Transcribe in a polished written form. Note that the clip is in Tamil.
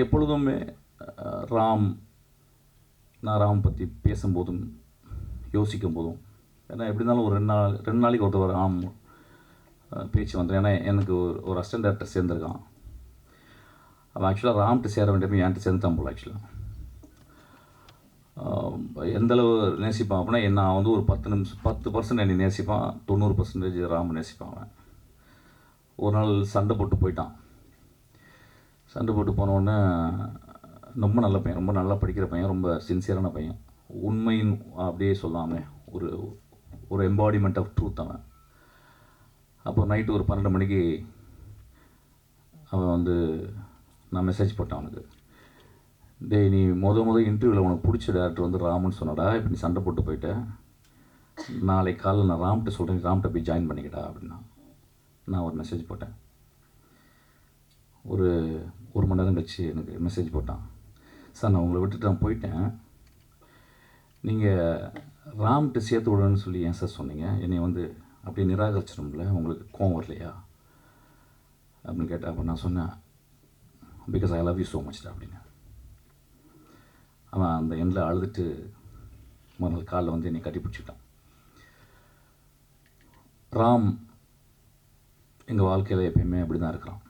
எப்பொழுதுமே ராம் நான் ராம் பற்றி பேசும்போதும் யோசிக்கும் போதும், ஏன்னா எப்படி இருந்தாலும் ஒரு 2 நாளைக்கு ஒருத்தர் ராம் பேச்சு வந்துடும். ஏன்னா எனக்கு ஒரு அசிஸ்டன்ட் டேரக்டர் சேர்ந்துருக்கான். அவன் ஆக்சுவலாக ராம்கிட்ட சேர வேண்டியப்போ என்கிட்ட சேர்ந்துட்டான் போல். ஆக்சுவலாக எந்தளவு நேசிப்பான் அப்படின்னா, நான் வந்து ஒரு 10% என்னை நேசிப்பான், 90% ராம் நேசிப்பான். அவன் ஒரு நாள் சண்டை போட்டு போயிட்டான். சண்டை போட்டு போனோடனே, ரொம்ப நல்ல பையன், ரொம்ப நல்லா படிக்கிற பையன், ரொம்ப சின்சியரான பையன், உண்மையின் அப்படியே சொல்லாமல் ஒரு ஒரு எம்பாடிமெண்ட் ஆஃப் ட்ரூத் அவன். அப்போ நைட்டு ஒரு 12 மணிக்கு அவன் வந்து நான் மெசேஜ் போட்டேன் அவனுக்கு. டேய், நீ இன்டர்வியூவில் உனக்கு பிடிச்ச டேரக்டர் வந்து ராம்னு சொன்னடா, இப்போ நீ சண்டை போட்டு போயிட்டேன், நாளைக்கு காலையில் நான் ராம்கிட்ட சொல்கிறேன், ராம்கிட்ட போய் ஜாயின் பண்ணிக்கிட்டா அப்படின்னா. நான் ஒரு மெசேஜ் போட்டேன். ஒரு 1 மணி நேரம் கழிச்சு எனக்கு மெசேஜ் போட்டான். சார், நான் உங்களை விட்டுட்டு நான் போயிட்டேன், நீங்கள் ராம்கிட்ட சேர்த்து விடணும்னு சொல்லி ஏன் சார் சொன்னீங்க? என்னை வந்து அப்படியே நிராகரிச்சிடும்ல, உங்களுக்கு கோவம் வரலையா அப்படின்னு கேட்டேன். அப்போ நான் சொன்னேன், because I love you so much அப்படின்னு. அவன் அந்த எண்ணில் அழுதுட்டு மறுநாள் காலில் வந்து என்னை கட்டி பிடிச்சிட்டான். ராம் எங்கள் வாழ்க்கையில் எப்பயுமே அப்படி தான் இருக்கிறான்.